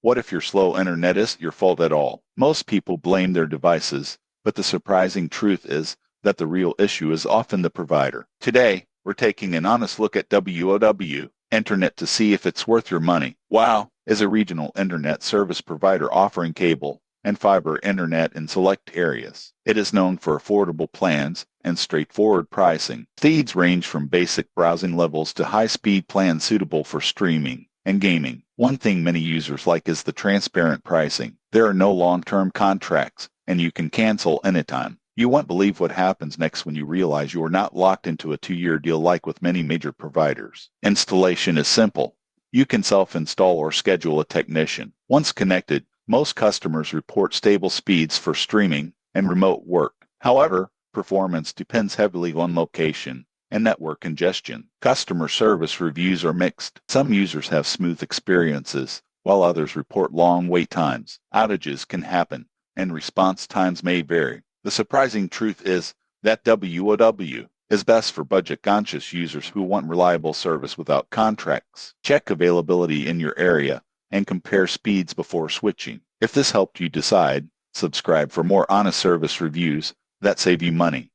What if your slow internet isn't your fault at all? Most people blame their devices, but the surprising truth is that the real issue is often the provider. Today, we're taking an honest look at WOW Internet to see if it's worth your money. WOW is a regional internet service provider offering cable and fiber internet in select areas. It is known for affordable plans and straightforward pricing. Speeds range from basic browsing levels to high-speed plans suitable for streaming and gaming. One thing many users like is the transparent pricing. There are no long-term contracts, and you can cancel anytime. You won't believe what happens next when you realize you are not locked into a 2-year deal like with many major providers. Installation is simple. You can self-install or schedule a technician. Once connected, most customers report stable speeds for streaming and remote work. However, performance depends heavily on location and network congestion. Customer service reviews are mixed. Some users have smooth experiences, while others report long wait times. Outages can happen, and response times may vary. The surprising truth is that WOW is best for budget-conscious users who want reliable service without contracts. Check availability in your area and compare speeds before switching. If this helped you decide, subscribe for more honest service reviews that save you money.